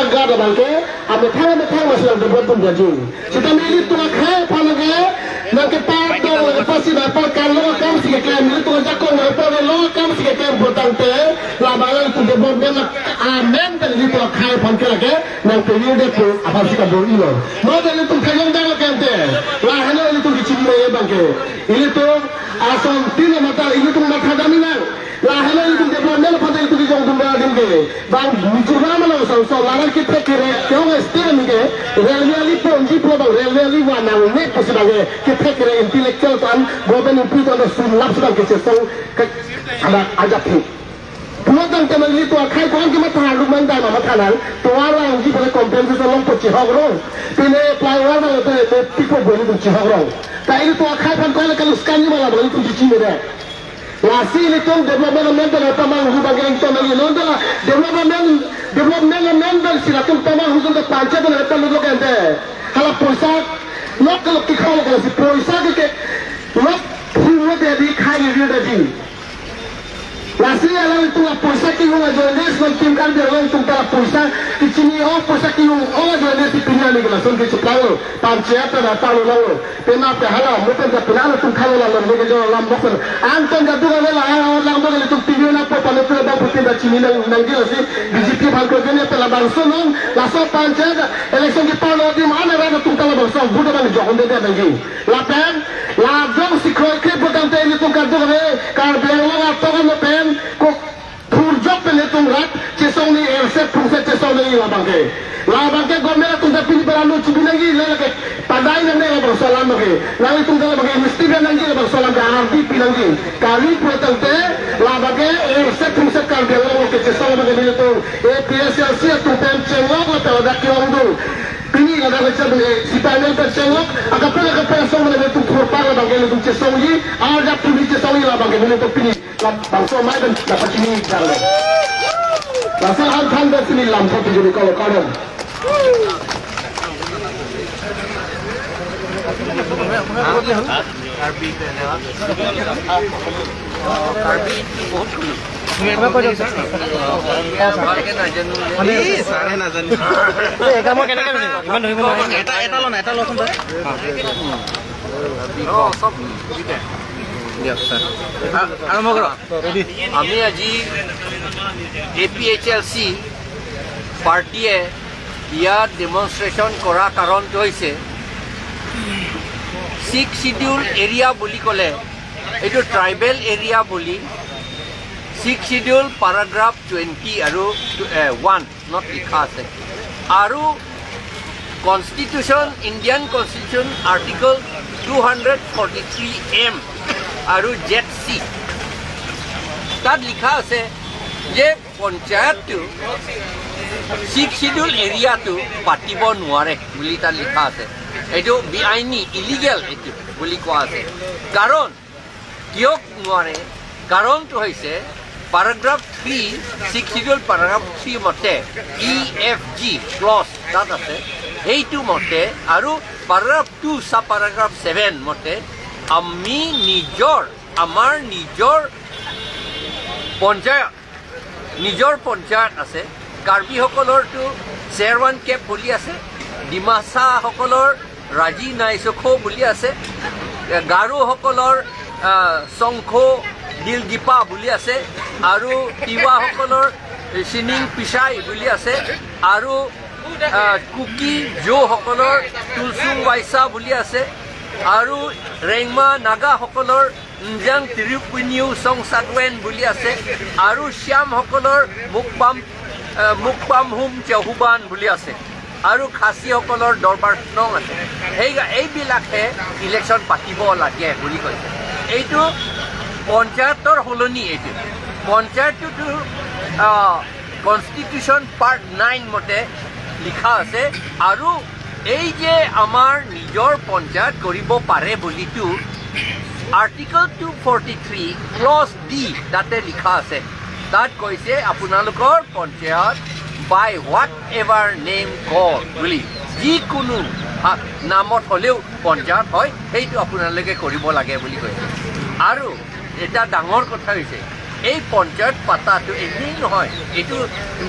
Gada bangke, ame thang masih ada buat pembaji. Kita milih tu nak panggil, nak kita tu pasti dapat kalau kamu sih kita milih tu jakon dapat lo kamu sih kita botang teh, labangan tu dia buat nak amen dari tu panggil lagi, nak pilih dia tu apa sih kita boleh lo. Mau dari tu kayang dah kan teh, lah hanya ini tu dicipta ya bangke. Ini tu asal tiga mata ini tu mata daminan. Lah hanya itu dia buat pada itu di jauh dumba dingke. Bang curang malah so lawan kita kira kau mesti dingke. Railway pun jipo bang railway wana net sebagai kita kira intellectual kan. Government itu ada sulap sedang kesesong ada ajak ni. Pulang teman itu akai kau kita tahu mandai mama kanan. Tualang jipo compensation long pun cihok rong. Pine pelayan malah tu tipu boleh tu cihok rong. Tapi itu akai pun kalau sekarang malah boleh tu cici mereka. Lasi ini tu development dan tamang hubungan yang tamang ini nonton development sila tu tamang hubungan tu panca dan lepas lu kan deh. Kalau poisa, nak kalau kikau kalau si poisa kita nak hubungan dia di kaya dia tadi. Lasi alam itu poisa kikau ngajones nak tim kan dia orang tu kalau poisa kicini poisa kikau ngajones di pinjam ni kalau sun kicau kalau panca tu dah tahu lalu. Pena pehala, mungkin dah pernah tu kalau lalu ni kalau lam bukan. Anton jatuh kalau lang bukan itu tinggi nak pada tu dah putih dah cini nang jelas sih. BJP bangkit ni pelah bangsa nong, langsung panca election kita lalu di mana ada tu kalau bangsa bukan mana jauh dia lagi. Lapan, lajang si kerja bukan tu ini tu kerja ni, kalau bilang atau kan pen, kok turjok penitung rat, cesong ni erset proses cesong ni labangke. Labangke government tu dah pilih beranu cubi lagi, lagi padai yang ni labang solam lagi. Lalu tu dah lagi mesti kan lagi labang solam dah RDP lagi. Kali pulang te, labangke erset proses kalau bilang ke cesong lagi ni tu, PSLC tu pen cengok atau dah kiong tu. Pini ada macam si panel tercengok, agak song mana tu propang labangke tu cesong ni, ada pilih cesong ni labangke ni tu pilih. Bangsa mai dan dapat ini jalan. Rasa antan dari sini lampu tu jadi kalau kadang. Karbi itu बहुत Apa kau jawab? Sare na jani. Kamu kena kan? Gimana gimana? Eta lo sudah. Oh, sob. Gitu. Iya, sir. Alam mo আমি আজি APHLC পাৰ্টিয়ে ইয়াত demonstration কৰা কাৰণটো হৈছে 6 schedule area বুলি ক'লে এইটো ট্ৰাইবেল এৰিয়া বুলি 6 শিডিউল paragraph 20 আৰু 1 not লিখা আছে আৰু constitution Indian constitution article 243M আৰু ZC তাত লিখা আছে যে পঞ্চায়তটো 6 শিডিউল এৰিয়াটো পাতিব নোৱাৰে বুলি তাত লিখা আছে এইটো বেআইনী ইলিগেল এইটো বুলি কোৱা আছে কাৰণ কিয় নোৱাৰে কাৰণটো হৈছে paragraph 3 6 শিডিউল paragraph 3 মতে EFG ক্লজ তাত আছে এইটো মতে আৰু paragraph 2 sub paragraph 7 মতে আমি আমাৰ নিজৰ পঞ্চায়ত আছে কাৰ্বিসকলৰটো চেয়াৰৱান কেপ বুলি আছে ডিমাচাসকলৰ ৰাজি নাইচখো বুলি আছে গাৰোসকলৰ চংখো দিলগিপা বুলি আছে আৰু তিৱাসকলৰ চিনিং পিছাই বুলি আছে আৰু কুকি জোসকলৰ তুলচুং বাইচা বুলি আছে আৰু ৰেংমা নাগাসকলৰ নজাং তিৰুপিনিউ চং চাদৱেন বুলি আছে আৰু শ্যামসকলৰ মুকপাম হুম চহুবান বুলি আছে আৰু খাচীসকলৰ দৰবাৰ নং আছে এইবিলাকে ইলেকশ্যন পাতিব লাগে বুলি কৈছে এইটো পঞ্চায়তৰ সলনি এইটো পঞ্চায়তটো কনষ্টিটিউশ্যন পাৰ্ট 9 মতে লিখা আছে আৰু এই যে আমাৰ নিজৰ পঞ্চায়ত কৰিব পাৰে বুলিটো আৰ্টিকল 243 ক্লজ ডি তাতে লিখা আছে তাত কৈছে আপোনালোকৰ পঞ্চায়ত বাই হোৱাট এভাৰ নেম কল বুলি যিকোনো নামত হ'লেও পঞ্চায়ত হয় সেইটো আপোনালোকে কৰিব লাগে বুলি কৈছে আৰু এটা ডাঙৰ কথা হৈছে এই পঞ্চায়ত পাতাটো এনেই নহয় এইটো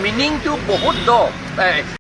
মিনিংটো বহুত দ